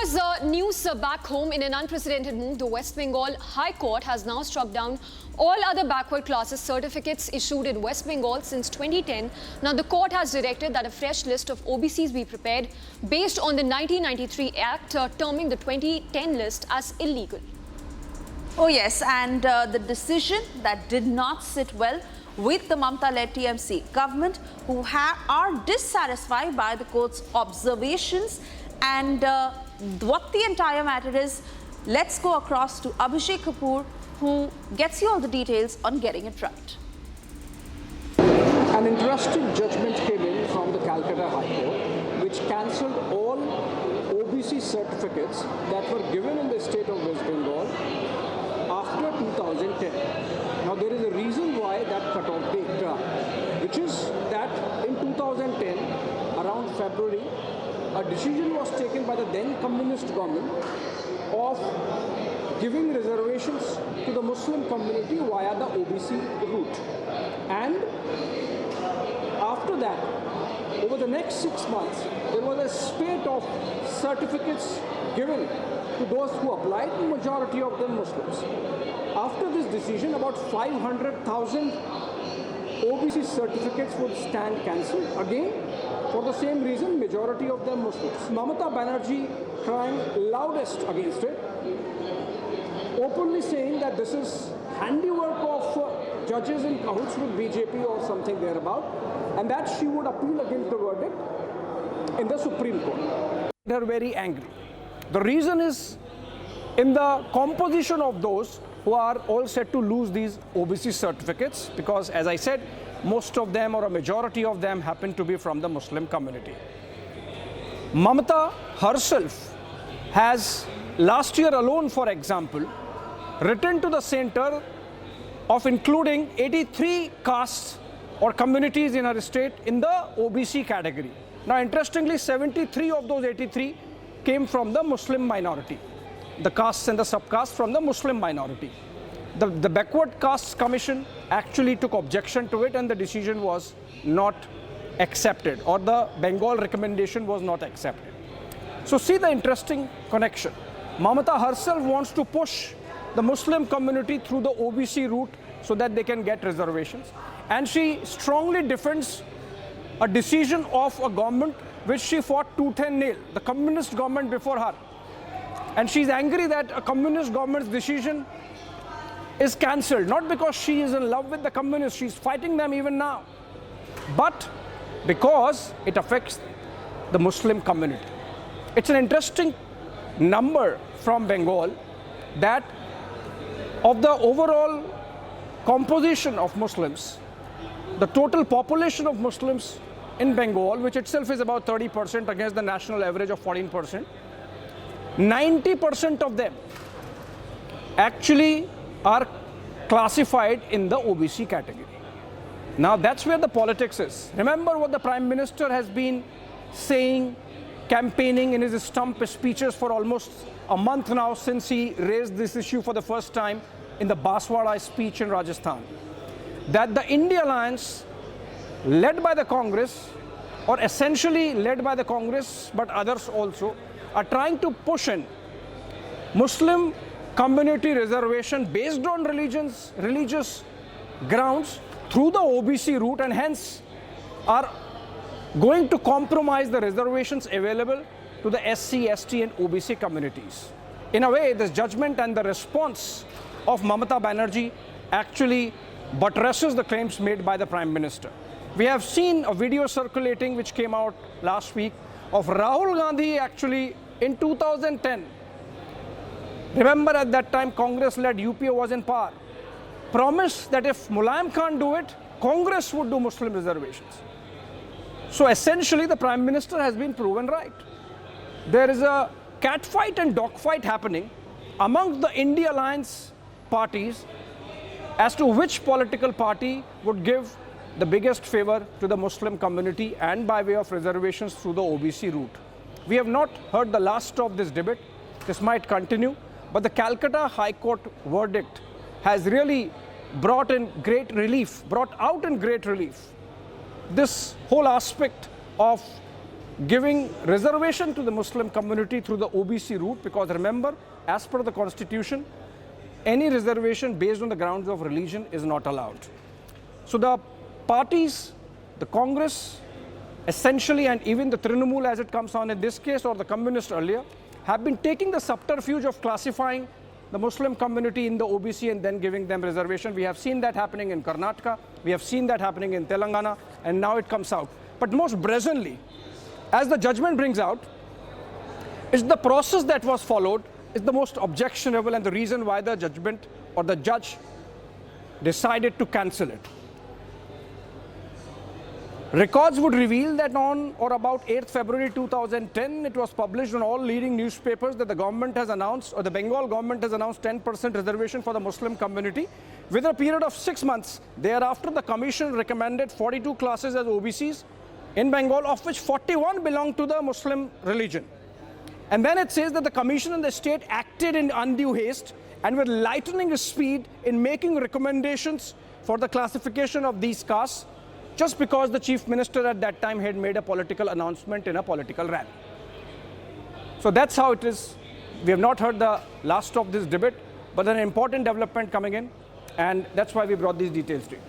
viewers, news back home. In an unprecedented move, the West Bengal High Court has now struck down all other backward classes certificates issued in West Bengal since 2010. Now, the court has directed that a fresh list of OBCs be prepared based on the 1993 Act, terming the 2010 list as illegal. Oh yes, and the decision that did not sit well with the Mamata-led TMC government, who are dissatisfied by the court's observations. And what the entire matter is, let's go across to Abhishek Kapoor, who gets you all the details on getting it right. An interesting judgment came in from the Calcutta High Court, which cancelled all OBC certificates that were given in the state of West Bengal after 2010. Now, there is a reason why that cut-off date, which is that in 2010, around February, a decision was taken by the then communist government of giving reservations to the Muslim community via the OBC route. And after that, over the next 6 months, there was a spate of certificates given to those who applied, the majority of them Muslims. After this decision, about 500,000 OBC certificates would stand cancelled. Again, for the same reason, majority of them Muslims. Mamata Banery crying loudest against it, openly saying that this is handiwork of judges in cahoots with BJP or something thereabout, and that she would appeal against the verdict in the Supreme Court. They're very angry. The reason is in the composition of those who are all set to lose these OBC certificates, because as I said, most of them or a majority of them happen to be from the Muslim community. Mamata herself has last year alone, for example, written to the center of including 83 castes or communities in her state in the OBC category. Now, interestingly, 73 of those 83 came from the Muslim minority, the castes and the subcastes from the Muslim minority. The Backward Castes Commission actually took objection to it, and the decision was not accepted, or the Bengal recommendation was not accepted. So see the interesting connection. Mamata herself wants to push the Muslim community through the OBC route so that they can get reservations. And she strongly defends a decision of a government which she fought tooth and nail, the communist government before her. And she's angry that a communist government's decision is cancelled, not because she is in love with the communists, she's fighting them even now, but because it affects the Muslim community. It's an interesting number from Bengal that of the overall composition of Muslims, the total population of Muslims in Bengal, which itself is about 30% against the national average of 14%, 90% of them actually are classified in the OBC category. Now that's where the politics is. Remember what the Prime Minister has been saying, campaigning in his stump speeches for almost a month now, since he raised this issue for the first time in the Baswara speech in Rajasthan, that the India Alliance, led by the Congress, or essentially led by the Congress, but others also, are trying to push in Muslim community reservation based on religious grounds through the OBC route, and hence are going to compromise the reservations available to the SC, ST and OBC communities. In a way, this judgment and the response of Mamata Banery actually buttresses the claims made by the Prime Minister. We have seen a video circulating which came out last week of Rahul Gandhi actually in 2010. Remember, at that time, Congress-led UPA was in power. Promised that if Mulayam can't do it, Congress would do Muslim reservations. So essentially, the Prime Minister has been proven right. There is a catfight and dogfight happening amongst the India Alliance parties as to which political party would give the biggest favor to the Muslim community and by way of reservations through the OBC route. We have not heard the last of this debate. This might continue. But the Calcutta High Court verdict has really brought out in great relief this whole aspect of giving reservation to the Muslim community through the OBC route, because remember, as per the constitution, any reservation based on the grounds of religion is not allowed. So the parties, the Congress, essentially, and even the Trinamool as it comes on in this case, or the communists earlier, have been taking the subterfuge of classifying the Muslim community in the OBC and then giving them reservation. We have seen that happening in Karnataka, we have seen that happening in Telangana, and now it comes out. But most brazenly, as the judgment brings out, is the process that was followed is the most objectionable, and the reason why the judgment or the judge decided to cancel it. Records would reveal that on or about 8th February 2010, it was published on all leading newspapers that the government has announced, or the Bengal government has announced 10% reservation for the Muslim community. Within a period of 6 months, thereafter, the commission recommended 42 classes as OBCs in Bengal, of which 41 belong to the Muslim religion. And then it says that the commission and the state acted in undue haste and with lightning speed in making recommendations for the classification of these castes, just because the chief minister at that time had made a political announcement in a political rally. So that's how it is. We have not heard the last of this debate, but an important development coming in, and that's why we brought these details to you.